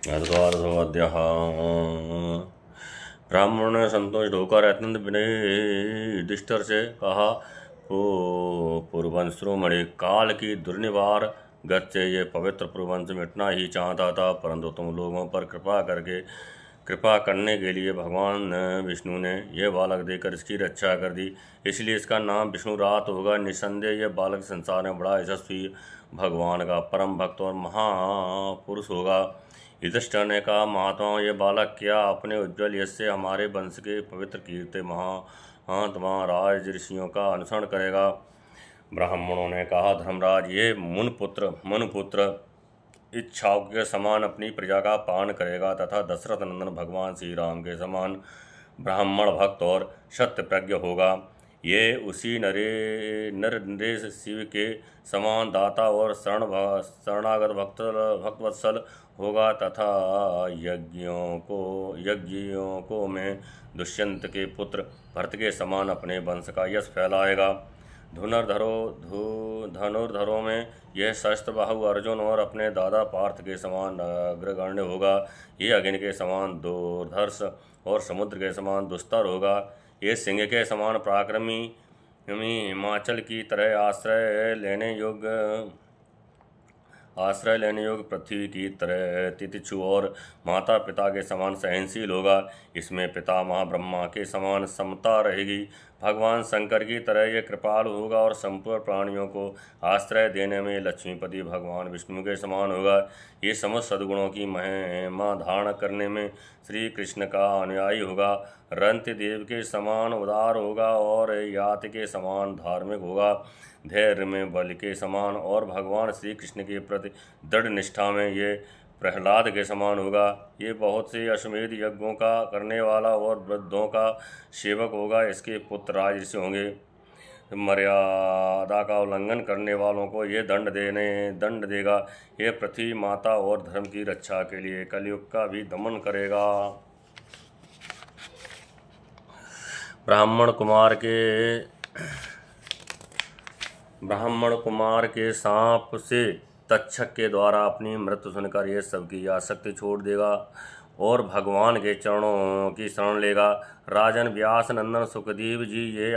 अध्याः ब्राह्मण ने संतोष होकर अत्यंत विनय युधिष्ठिर से कहा, पुरुवंश शिरोमणि काल की दुर्निवार गति से ये पवित्र पुरुवंश मिटना ही चाहता था, परंतु तुम लोगों पर कृपा करने के लिए भगवान विष्णु ने यह बालक देकर इसकी रक्षा कर दी, इसलिए इसका नाम विष्णुरात होगा। निस्संदेह यह बालक संसार में बड़ा यशस्वी, भगवान का परम भक्त और महापुरुष होगा। युधिष्ठिर ने कहा, महात्माओं, ये बालक क्या अपने उज्ज्वल यश से हमारे वंश के पवित्र कीर्ति महात्मा राज ऋषियों का अनुसरण करेगा। ब्राह्मणों ने कहा, धर्मराज, ये मुनपुत्र इच्छाओं के समान अपनी प्रजा का पालन करेगा तथा दशरथ नंदन भगवान श्री राम के समान ब्राह्मण भक्त और सत्य प्रज्ञ होगा। ये उसी नरेश शिव के समान दाता और शरणागत भक्तवत्सल होगा तथा यज्ञों को में दुष्यंत के पुत्र भरत के समान अपने वंश का यश फैलाएगा। धनुर्धरों में यह शस्त्र बाहु अर्जुन और अपने दादा पार्थ के समान अग्रगण्य होगा। ये अग्नि के समान दुर्धर्ष और समुद्र के समान दुस्तर होगा। ये सिंह के समान पराक्रमी हिमाचल की तरह आश्रय लेने योग्य पृथ्वी की तरह तितिक्षु और माता पिता के समान सहनशील होगा। इसमें पितामह ब्रह्मा के समान समता रहेगी। भगवान शंकर की तरह यह कृपालु होगा और संपूर्ण प्राणियों को आश्रय देने में लक्ष्मीपति भगवान विष्णु के समान होगा। ये समस्त सद्गुणों की महिमा धारण करने में श्री कृष्ण का अनुयायी होगा। रंति देव के समान उदार होगा और याति के समान धार्मिक होगा। धैर्य में बल के समान और भगवान श्री कृष्ण के प्रति दृढ़ निष्ठा में ये प्रहलाद के समान होगा। ये बहुत से अश्वमेध यज्ञों का करने वाला और वृद्धों का सेवक होगा। इसके पुत्र राजऋषि होंगे। मर्यादा का उल्लंघन करने वालों को ये दंड देगा। ये पृथ्वी माता और धर्म की रक्षा के लिए कलयुग का भी दमन करेगा। ब्राह्मण कुमार के सांप से तक्षक के द्वारा अपनी मृत्यु सुनकर ये सबकी आसक्ति छोड़ देगा और भगवान के चरणों की शरण लेगा। राजन व्यास नंदन सुखदेव जी ये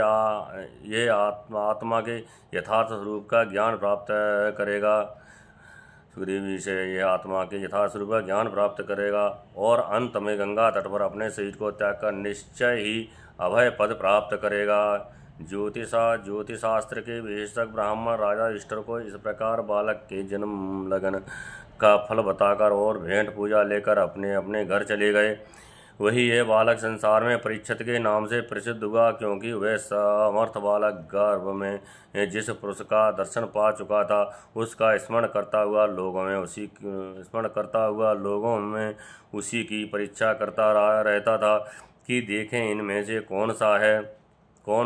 आत्मा के यथार्थ स्वरूप का ज्ञान प्राप्त करेगा। सुखदेव जी से यह आत्मा के यथार्थ स्वरूप का ज्ञान प्राप्त करेगा और अंत में गंगा तट पर अपने शरीर को त्याग कर निश्चय ही अभय पद प्राप्त करेगा। ज्योतिषशास्त्र के विशेषज्ञ ब्राह्मण राजा युधिष्ठिर को इस प्रकार बालक के जन्म लगन का फल बताकर और भेंट पूजा लेकर अपने अपने घर चले गए। वही यह बालक संसार में परीक्षित के नाम से प्रसिद्ध हुआ, क्योंकि वह समर्थ बालक गर्भ में जिस पुरुष का दर्शन पा चुका था उसका स्मरण करता हुआ लोगों में उसी की परीक्षा करता रहता था कि देखें इनमें से कौन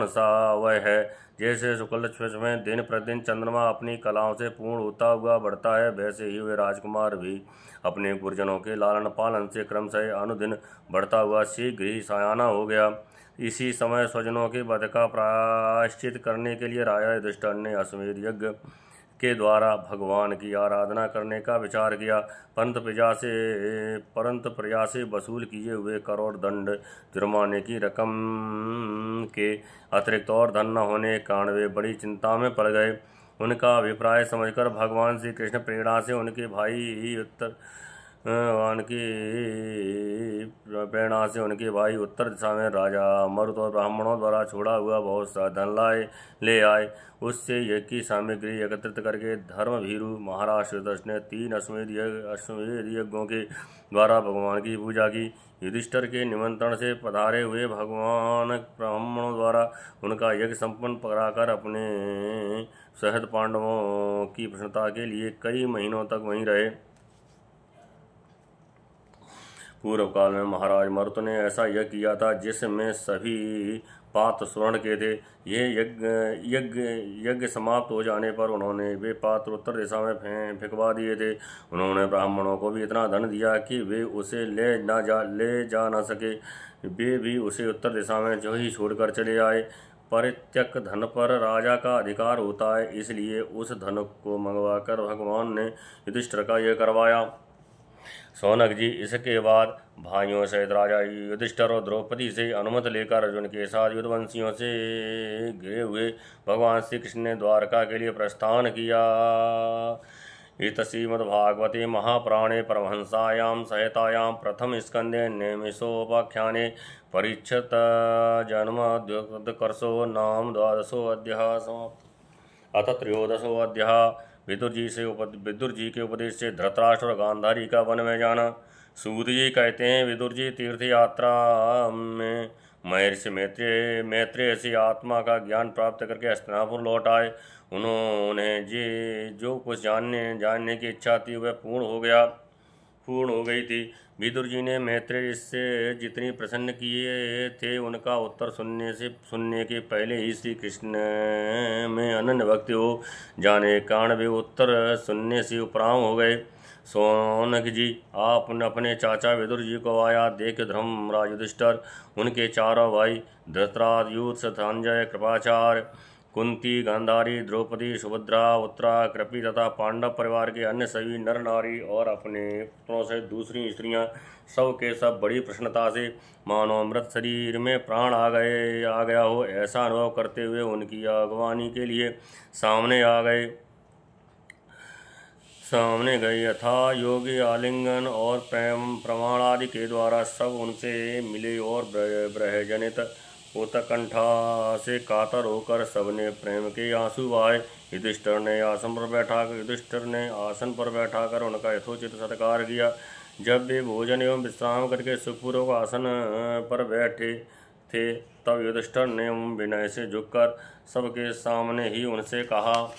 सा वह है। जैसे शुक्ल पक्ष में दिन प्रतिदिन चंद्रमा अपनी कलाओं से पूर्ण होता हुआ बढ़ता है, वैसे ही वे राजकुमार भी अपने गुरुजनों के लालन पालन से क्रमशः अनुदिन बढ़ता हुआ शीघ्र ही सयाना हो गया। इसी समय स्वजनों के वध का प्रायश्चित करने के लिए राजा युधिष्ठिर ने अश्वमेध यज्ञ के द्वारा भगवान की आराधना करने का विचार किया, परंतु प्रजा से वसूल किए हुए करोड़ दंड जुर्माने की रकम के अतिरिक्त और धन न होने के कारण वे बड़ी चिंता में पड़ गए। उनका अभिप्राय समझकर भगवान श्री कृष्ण प्रेरणा से उनके भाई उत्तर दिशा में राजा मरुत और ब्राह्मणों द्वारा छोड़ा हुआ बहुत सा धन ले आए। उससे यज्ञ की सामग्री एकत्रित करके धर्मभीरु महाराज श्रीदर्श ने 3 अश्वमेध यज्ञों के द्वारा भगवान की पूजा की। युधिष्ठिर के निमंत्रण से पधारे हुए भगवान ब्राह्मणों द्वारा उनका यज्ञ संपन्न कराकर अपने सहद पांडवों की प्रसन्नता के लिए कई महीनों तक वहीं रहे। पूर्व काल में महाराज मरुत ने ऐसा यज्ञ किया था जिसमें सभी पात्र स्वर्ण के थे। ये यज्ञ समाप्त हो जाने पर उन्होंने वे पात्र उत्तर दिशा में फेंकवा दिए थे। उन्होंने ब्राह्मणों को भी इतना धन दिया कि वे उसे ले जा न सके। वे भी उसे उत्तर दिशा में जो ही छोड़कर चले आए। परित्यक्त धन पर राजा का अधिकार होता है, इसलिए उस धन को मंगवाकर भगवान ने युधिष्ठिर का यह करवाया। शौनक जी, इसके बाद भाइयों सहित राजा युधिष्ठिर और द्रौपदी से अनुमति लेकर अर्जुन के साथ युद्धवंशियों से घिरे हुए भगवान श्री कृष्ण ने द्वारका के लिए प्रस्थान किया। श्रीमद्भागवते महापुराणे परमहंसायां संहितायां प्रथम स्कंदे नैमिषोपाख्याने परीक्षित जन्मोत्कर्षो नाम द्वादशोऽध्यायः समाप्तः। अथ त्रयोदशोऽध्यायः विदुर जी के उपदेश से धृतराष्ट्र और गांधारी का वन में जाना। सूत जी कहते हैं, विदुर जी तीर्थ यात्रा में महर्षि मैत्रेय से आत्मा का ज्ञान प्राप्त करके हस्तिनापुर लौट आए। उन्होंने जो कुछ जानने की इच्छा थी वह पूर्ण हो गई थी। विदुर जी ने मैत्रेय से जितनी प्रश्न किए थे उनका उत्तर सुनने के पहले ही श्री कृष्ण में अनन्य भक्ति हो जाने के कारण वे उत्तर सुनने से उपराम हो गए। शौनक जी, आप अपने चाचा विदुर जी को आया देख धर्मराज युधिष्ठिर, उनके चारों भाई धृतराष्ट्र, युध, संजय, कृपाचार्य, कुंती, गांधारी, द्रौपदी, सुभद्रा, उत्तरा, कृपि तथा पांडव परिवार के अन्य सभी नर नारी और अपने पुत्रों से दूसरी स्त्रियां सब के सब बड़ी प्रसन्नता से मानो मृत शरीर में प्राण आ गया हो ऐसा अनुभव करते हुए उनकी अगवानी के लिए सामने गए। यथा योगी आलिंगन और प्रेम प्रमाण आदि के द्वारा सब उनसे मिले और ब्रहजनित उत्कंठा से कातर होकर सबने प्रेम के आंसू बहाए। युधिष्ठिर ने आसन पर बैठाकर उनका यथोचित सत्कार किया। जब वे भोजन एवं विश्राम करके सुखपूर्वक आसन पर बैठे थे तब युधिष्ठिर ने विनय से झुककर सबके सामने ही उनसे कहा।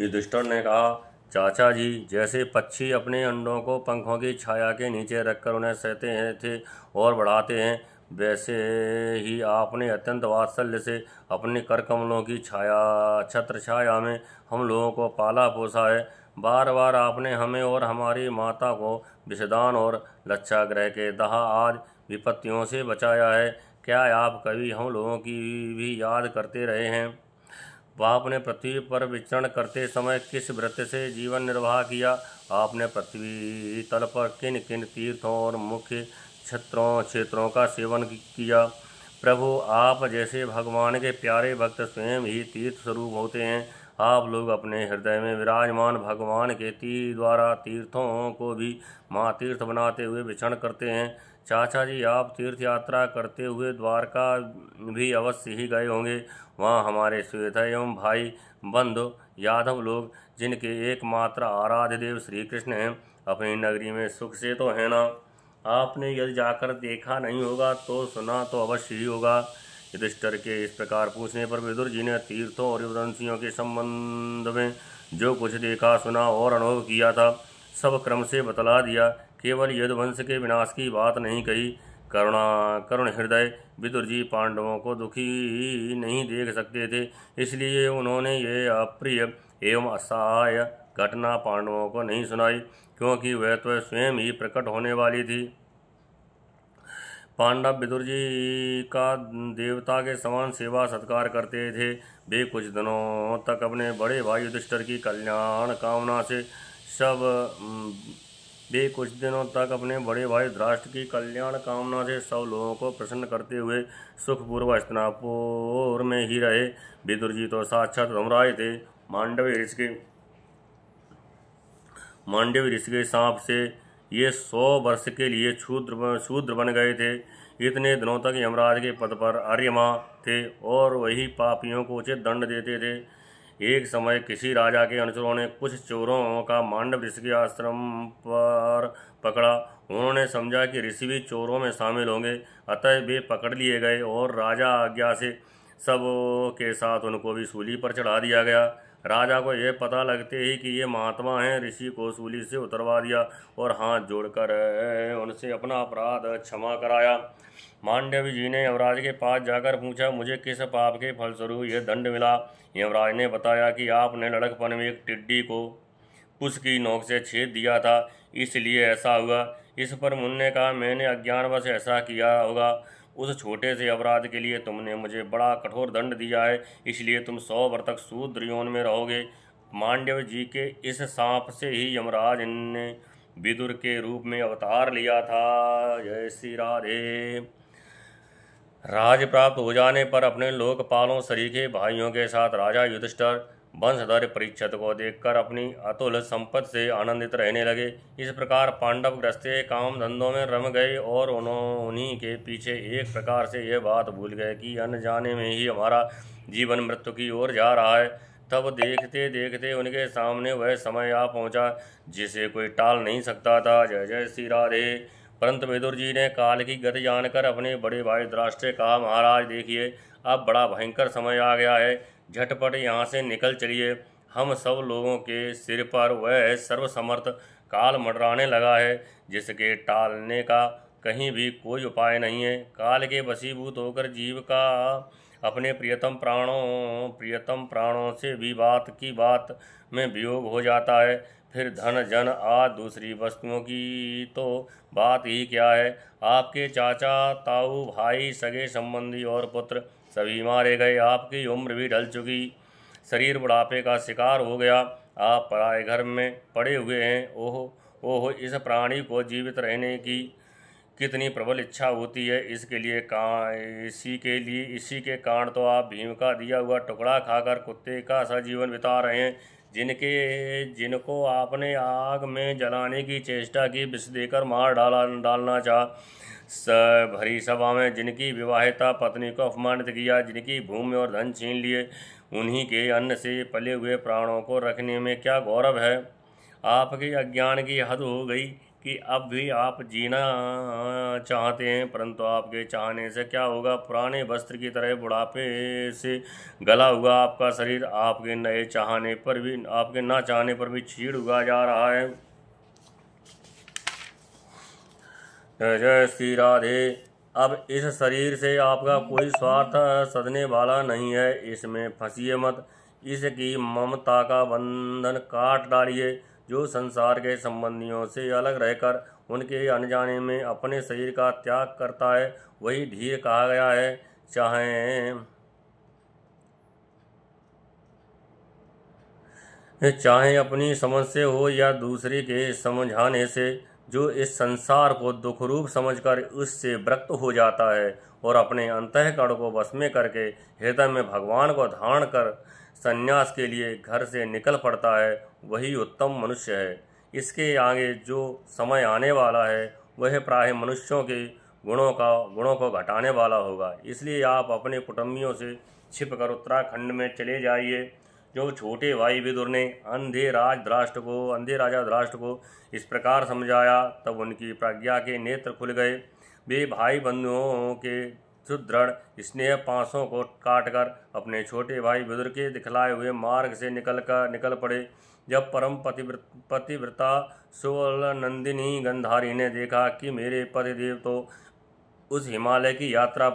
युधिष्ठिर ने कहा, चाचा जी, जैसे पक्षी अपने अंडों को पंखों की छाया के नीचे रखकर उन्हें सहते थे और बढ़ाते हैं, वैसे ही आपने अत्यंत वात्सल्य से अपने कर कमलों की छत्र छाया में हम लोगों को पाला पोसा है। बार बार आपने हमें और हमारी माता को विषदान और लच्छाग्रह के दाह आदि विपत्तियों से बचाया है। क्या आप कभी हम लोगों की भी याद करते रहे हैं? आपने पृथ्वी पर विचरण करते समय किस व्रत से जीवन निर्वाह किया? आपने पृथ्वी तल पर किन किन तीर्थों और मुख्य क्षेत्रों का सेवन किया? प्रभु, आप जैसे भगवान के प्यारे भक्त स्वयं ही तीर्थ स्वरूप होते हैं। आप लोग अपने हृदय में विराजमान भगवान के द्वारा तीर्थों को भी महातीर्थ बनाते हुए विचरण करते हैं। चाचा जी, आप तीर्थ यात्रा करते हुए द्वारका भी अवश्य ही गए होंगे। वहाँ हमारे श्वेता एवं भाई बंधु यादव लोग, जिनके एकमात्र आराध्य देव श्री कृष्ण हैं, अपनी नगरी में सुख से तो है ना? आपने यदि जाकर देखा नहीं होगा तो सुना तो अवश्य ही होगा। युधिष्ठिर के इस प्रकार पूछने पर विदुर जी ने तीर्थों और युवदंशियों के संबंध में जो कुछ देखा, सुना और अनुभव किया था सब क्रम से बतला दिया। केवल यदुवंश के विनाश की बात नहीं कही। करुण हृदय विदुर जी पांडवों को दुखी नहीं देख सकते थे, इसलिए उन्होंने ये अप्रिय एवं असहाय घटना पांडवों को नहीं सुनाई, क्योंकि वह तो स्वयं ही प्रकट होने वाली थी। पांडव विदुर जी का देवता के समान सेवा सत्कार करते थे। वे कुछ दिनों तक अपने बड़े भाई युधिष्ठिर की कल्याण कामना से सब लोगों को प्रसन्न करते हुए सुखपूर्व हस्तिनापुर में ही रहे। विदुर जी तो साक्षात धर्मराज थे। मांडव्य ऋषि के शाप से ये 100 वर्ष के लिए शूद्र बन गए थे। इतने दिनों तक यमराज के पद पर आर्यमा थे और वही पापियों को उचित दंड देते थे। एक समय किसी राजा के अनुचरों ने कुछ चोरों का मांडव ऋषि के आश्रम पर पकड़ा। उन्होंने समझा कि ऋषि भी चोरों में शामिल होंगे, अतः वे पकड़ लिए गए और राजा आज्ञा से सब के साथ उनको भी सूली पर चढ़ा दिया गया। राजा को यह पता लगते ही कि ये महात्मा हैं, ऋषि को सूली से उतरवा दिया और हाथ जोड़कर उनसे अपना अपराध क्षमा कराया। मांडव्य जी ने यमराज के पास जाकर पूछा, मुझे किस पाप के फलस्वरूप यह दंड मिला? यमराज ने बताया कि आपने लड़कपन में एक टिड्डी को कुश की नोक से छेद दिया था, इसलिए ऐसा हुआ। इस पर मुनि ने कहा, मैंने अज्ञानवश ऐसा किया होगा। उस छोटे से अपराध के लिए तुमने मुझे बड़ा कठोर दंड दिया है, इसलिए तुम 100 वर्ष तक शूद्र योनि में रहोगे। मांडव जी के इस सांप से ही यमराज ने विदुर के रूप में अवतार लिया था। जय श्री राधे। राज प्राप्त हो जाने पर अपने लोकपालों सरीखे भाइयों के साथ राजा युधिष्ठिर वंशधर परीक्षित को देखकर अपनी अतुल संपत्ति से आनंदित रहने लगे। इस प्रकार पांडव ग्रस्ते काम धंधों में रम गए और उन्हीं के पीछे एक प्रकार से यह बात भूल गए कि अनजाने में ही हमारा जीवन मृत्यु की ओर जा रहा है। तब देखते देखते उनके सामने वह समय आ पहुंचा जिसे कोई टाल नहीं सकता था। जय जय श्री राधे। परंतु विदुर जी ने काल की गति जानकर अपने बड़े भाई धृतराष्ट्र से कहा, महाराज देखिए, अब बड़ा भयंकर समय आ गया है, झटपट यहाँ से निकल चलिए। हम सब लोगों के सिर पर वह सर्वसमर्थ काल मंडराने लगा है जिसके टालने का कहीं भी कोई उपाय नहीं है। काल के वशीभूत होकर जीव का अपने प्रियतम प्राणों से भी बात की बात में वियोग हो जाता है। फिर धन जन आदि दूसरी वस्तुओं की तो बात ही क्या है। आपके चाचा ताऊ भाई सगे संबंधी और पुत्र सभी मारे गए। आपकी उम्र भी ढल चुकी, शरीर बुढ़ापे का शिकार हो गया। आप पराए घर में पड़े हुए हैं। ओह ओह, इस प्राणी को जीवित रहने की कितनी प्रबल इच्छा होती है। इसी के कारण तो आप भीम का दिया हुआ टुकड़ा खाकर कुत्ते का सा जीवन बिता रहे हैं। जिनको आपने आग में जलाने की चेष्टा की, विष देकर मार डालना चाहा, भरी सभा में जिनकी विवाहिता पत्नी को अपमानित किया, जिनकी भूमि और धन छीन लिए, उन्हीं के अन्न से पले हुए प्राणों को रखने में क्या गौरव है। आपके अज्ञान की हद हो गई कि अब भी आप जीना चाहते हैं, परंतु आपके चाहने से क्या होगा। पुराने वस्त्र की तरह बुढ़ापे से गला हुआ आपका शरीर आपके ना चाहने पर भी चीड़ उगा जा रहा है। जय जय श्री राधे। अब इस शरीर से आपका कोई स्वार्थ सधने वाला नहीं है, इसमें फंसिए मत। इसकी ममता का बंधन काट डालिए। जो संसार के संबंधियों से अलग रहकर उनके अनजाने में अपने शरीर का त्याग करता है वही धीर कहा गया है। चाहे अपनी समझ से हो या दूसरे के समझाने से, जो इस संसार को दुख रूप समझकर उससे विरक्त हो जाता है और अपने अंतःकरण को वश में करके हृदय में भगवान को धारण कर संन्यास के लिए घर से निकल पड़ता है, वही उत्तम मनुष्य है। इसके आगे जो समय आने वाला है वह प्राय मनुष्यों के गुणों को घटाने वाला होगा। इसलिए आप अपने कुटुंबियों से छिपकर उत्तराखंड में चले जाइए। जो छोटे भाई विदुर ने अंधे राजा धृतराष्ट्र को इस प्रकार समझाया, तब उनकी प्रज्ञा के नेत्र खुल गए। वे भाई बंधुओं के सुदृढ़ स्नेह पासों को काटकर अपने छोटे भाई विदुर के दिखलाए हुए मार्ग से निकल पड़े। जब परम पतिव्रता सुवर्णनंदिनी गंधारी ने देखा कि मेरे पतिदेव तो उस हिमालय की यात्रा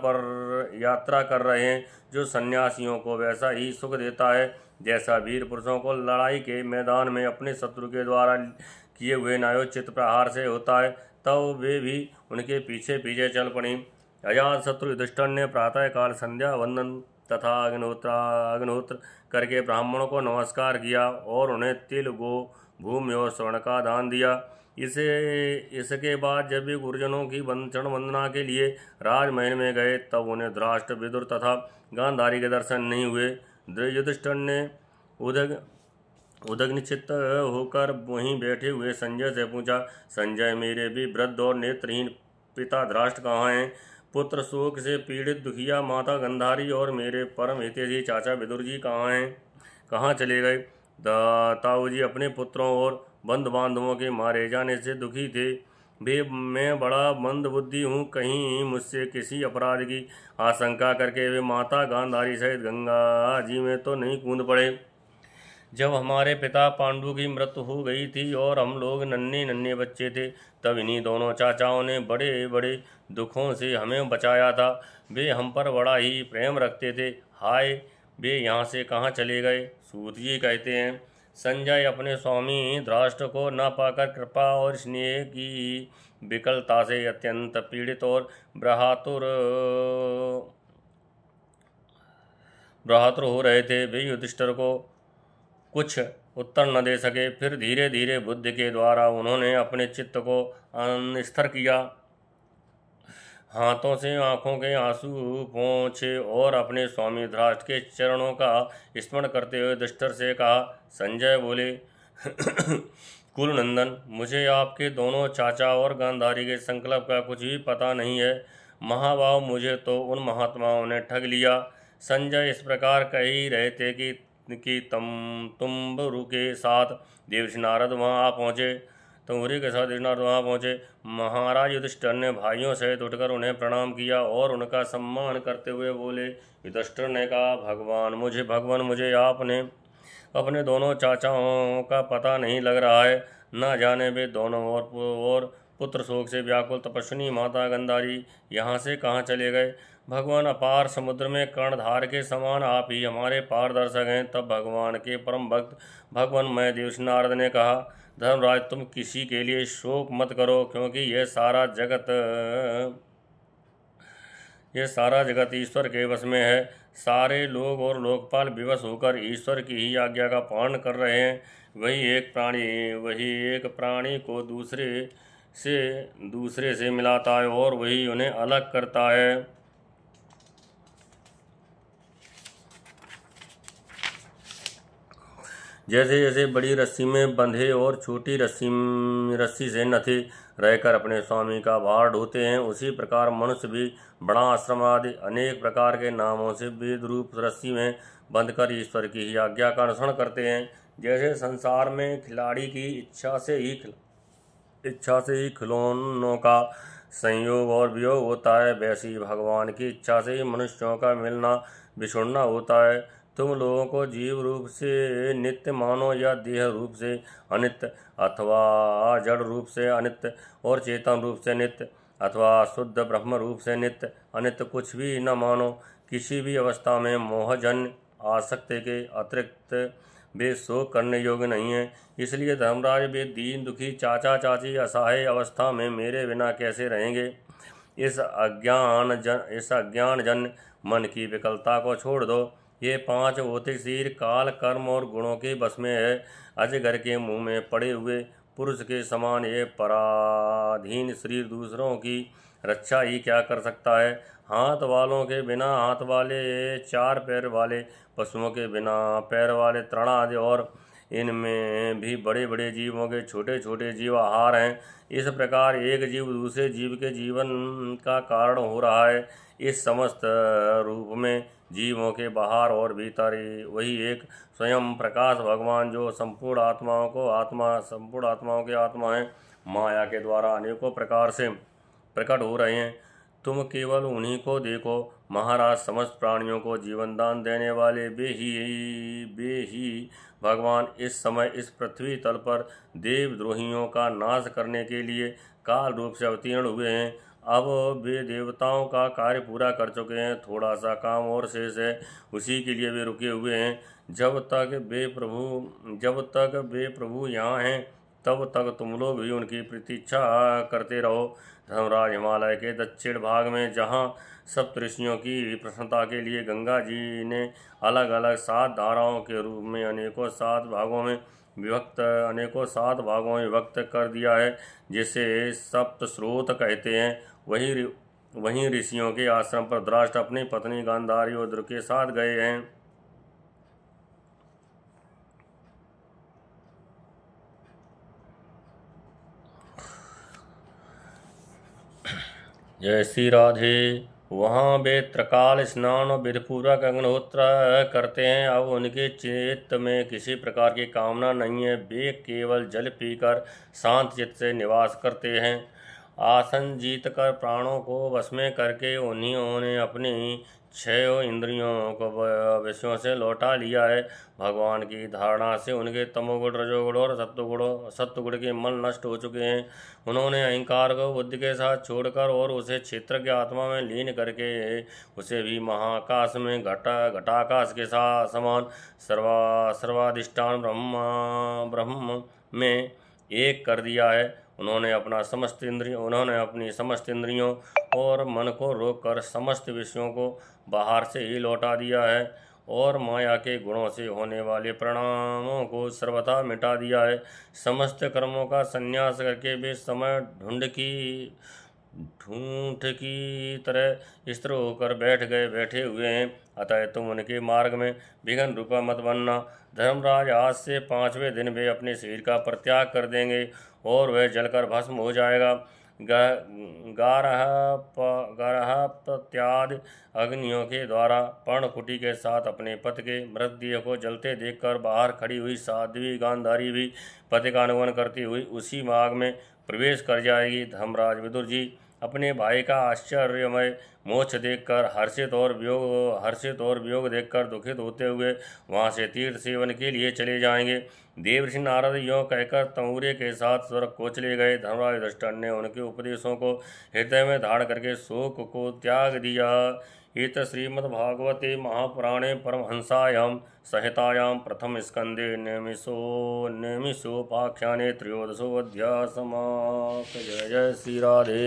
कर रहे हैं जो सन्यासियों को वैसा ही सुख देता है जैसा वीर पुरुषों को लड़ाई के मैदान में अपने शत्रु के द्वारा किए हुए न्यायोचित प्रहार से होता है, तब वे भी उनके पीछे पीछे चल पड़ी। अजात शत्रु युधिष्ठिर ने प्रातःकाल संध्या वंदन तथा अग्निहोत्र करके ब्राह्मणों को नमस्कार किया और उन्हें तिल, गो, भूमि और स्वर्ण का दान दिया। इसके बाद जब वे गुरुजनों की चरण वंदना के लिए राजमहल में गए, तब उन्हें धृतराष्ट्र, विदुर तथा गांधारी के दर्शन नहीं हुए। युधिष्ठिर ने उदग्निचित्त होकर वहीं बैठे हुए संजय से पूछा, संजय, मेरे भी वृद्ध और नेत्रहीन पिता धृतराष्ट्र कहाँ हैं? पुत्र शोक से पीड़ित दुखिया माता गांधारी और मेरे परम हितैषी चाचा विदुर जी कहाँ हैं? कहाँ चले गए? ताऊ जी अपने पुत्रों और बंधु बांधवों के मारे जाने से दुखी थे। मैं बड़ा मंद बुद्धि हूँ, कहीं मुझसे किसी अपराध की आशंका करके वे माता गांधारी सहित गंगा जी में तो नहीं कूद पड़े। जब हमारे पिता पांडु की मृत्यु हो गई थी और हम लोग नन्हे नन्हे बच्चे थे, तब इन्हीं दोनों चाचाओं ने बड़े बड़े दुखों से हमें बचाया था। वे हम पर बड़ा ही प्रेम रखते थे। हाय, वे यहाँ से कहाँ चले गए? सूत जी कहते हैं, संजय अपने स्वामी धृतराष्ट्र को न पाकर कृपा और स्नेह की विकलता से अत्यंत पीड़ित और ब्राहतुर हो रहे थे। वे युधिष्ठिर को कुछ उत्तर न दे सके। फिर धीरे धीरे बुद्धि के द्वारा उन्होंने अपने चित्त को स्थिर किया। हाथों से आंखों के आंसू पोंछे और अपने स्वामी धृतराष्ट्र के चरणों का स्मरण करते हुए युधिष्ठिर से कहा। संजय बोले, कुरुनंदन, मुझे आपके दोनों चाचा और गांधारी के संकल्प का कुछ भी पता नहीं है। महाभाव, मुझे तो उन महात्माओं ने ठग लिया। संजय इस प्रकार कह ही रहे थे कि तुम्बरु के साथ देवर्षि नारद वहाँ आ पहुँचे। तुम्बरी के साथ देवर्षि नारद वहाँ पहुँचे। महाराज युधिष्ठिर ने भाइयों सहित उठकर उन्हें प्रणाम किया और उनका सम्मान करते हुए बोले। युधिष्ठिर ने कहा, भगवान मुझे आपने अपने दोनों चाचाओं का पता नहीं लग रहा है। न जाने वे दोनों और पुत्र शोक से व्याकुल तपस्विनी माता गांधारी यहाँ से कहाँ चले गए। भगवान, अपार समुद्र में कर्णधार के समान आप ही हमारे पारदर्शक हैं। तब भगवान के परम भक्त भगवान मैं देवर्षि नारद ने कहा, धर्मराज, तुम किसी के लिए शोक मत करो, क्योंकि यह सारा जगत ईश्वर के वश में है। सारे लोग और लोकपाल विवश होकर ईश्वर की ही आज्ञा का पालन कर रहे हैं। वही एक प्राणी को दूसरे से मिलाता है और वही उन्हें अलग करता है। जैसे जैसे बड़ी रस्सी में बंधे और छोटी रस्सी से नथे रहकर अपने स्वामी का भार ढोते हैं, उसी प्रकार मनुष्य भी बड़ा आश्रम आदि अनेक प्रकार के नामों से वेद रूप रस्सी में बंधकर ईश्वर की ही आज्ञा का अनुसरण करते हैं। जैसे संसार में खिलाड़ी की इच्छा से ही खिलौनों का संयोग और वियोग होता है, वैसे ही भगवान की इच्छा से ही मनुष्यों का मिलना बिछुड़ना होता है। तुम लोगों को जीव रूप से नित्य मानो या देह रूप से अनित्य, अथवा जड़ रूप से अनित्य और चेतन रूप से नित्य, अथवा शुद्ध ब्रह्म रूप से नित्य अनित्य कुछ भी न मानो। किसी भी अवस्था में मोहजन्य आसक्ति के अतिरिक्त वे शोक करने योग्य नहीं है। इसलिए धर्मराज, वे दीन दुखी चाचा चाची असहाय अवस्था में मेरे बिना कैसे रहेंगे। इस अज्ञान जन्य मन की विकलता को छोड़ दो। ये 5 भौतिक शरीर काल, कर्म और गुणों के बस में है। अजगर के मुंह में पड़े हुए पुरुष के समान ये पराधीन शरीर दूसरों की रक्षा ही क्या कर सकता है। हाथ वालों के बिना हाथ वाले, 4 पैर वाले पशुओं के बिना पैर वाले तृण आदि, और इनमें भी बड़े बड़े जीवों के छोटे छोटे जीव आहार हैं। इस प्रकार एक जीव दूसरे जीव के जीवन का कारण हो रहा है। इस समस्त रूप में जीवों के बाहर और भीतर वही एक स्वयं प्रकाश भगवान, जो संपूर्ण आत्माओं के आत्मा हैं, माया के द्वारा अनेकों प्रकार से प्रकट हो रहे हैं। तुम केवल उन्हीं को देखो। महाराज, समस्त प्राणियों को जीवन दान देने वाले वे ही भगवान इस समय इस पृथ्वी तल पर देवद्रोहियों का नाश करने के लिए काल रूप से अवतीर्ण हुए हैं। अब वे देवताओं का कार्य पूरा कर चुके हैं, थोड़ा सा काम और शेष है, उसी के लिए वे रुके हुए हैं। जब तक वे प्रभु यहाँ हैं, तब तक तुम लोग भी उनकी प्रतीक्षा करते रहो। धर्मराज, हिमालय के दक्षिण भाग में जहाँ सप्तऋषियों की प्रसन्नता के लिए गंगा जी ने अलग अलग 7 धाराओं के रूप में अनेकों 7 भागों में विभक्त कर दिया है, जिसे सप्त स्रोत कहते हैं, वहीं ऋषियों के आश्रम पर धृतराष्ट्र अपनी पत्नी गांधारी और द्रुपद के साथ गए हैं। जय श्री राधे। वहाँ वे त्रिकाल स्नान और विधिपूर्वक अग्निहोत्र करते हैं। अब उनके चित्त में किसी प्रकार की कामना नहीं है, वे केवल जल पीकर शांत चित्त से निवास करते हैं। आसन जीत कर प्राणों को वश में करके उन्होंने अपनी 6 इंद्रियों को विषयों से लौटा लिया है। भगवान की धारणा से उनके तमोगुण, रजोगुण और सत्वगुण के मन नष्ट हो चुके हैं। उन्होंने अहंकार को बुद्धि के साथ छोड़कर और उसे क्षेत्र के आत्मा में लीन करके उसे भी महाकाश में घटाकाश के समान सर्वाधिष्ठान ब्रह्म में एक कर दिया है। उन्होंने अपनी समस्त इंद्रियों और मन को रोककर समस्त विषयों को बाहर से ही लौटा दिया है। और माया के गुणों से होने वाले परिणामों को सर्वथा मिटा दिया है। समस्त कर्मों का संन्यास करके वे समय ढूंढ की तरह स्थिर होकर बैठे हुए हैं। अतः तुम उनके मार्ग में विघ्न रूपा मत बनना। धर्मराज, आज से 5वें दिन वे अपने शरीर का परित्याग कर देंगे और वह जलकर भस्म हो जाएगा। गारहपत्यादि अग्नियों के द्वारा पर्णकुटी के साथ अपने पति के मृतदेह को जलते देखकर बाहर खड़ी हुई साध्वी गांधारी भी पति का अनुगमन करती हुई उसी मार्ग में प्रवेश कर जाएगी। धर्मराज विदुर जी अपने भाई का आश्चर्यमय मोक्ष देखकर हर्षित और वियोग देखकर दुखित होते हुए वहां से तीर्थ सेवन के लिए चले जाएंगे। देवर्षि नारद यों कहकर तंबूरे के साथ स्वर्ग को चले गए। धर्मराज युधिष्ठिर ने उनके उपदेशों को हृदय में धारण करके शोक को त्याग दिया। इत श्रीमद्भागवते महापुराणे परमहंसायां संहितायां प्रथम स्कंदे नैमिषोपाख्याने त्रयोदशोऽध्यायः समाप्तः। जय जय श्री राधे।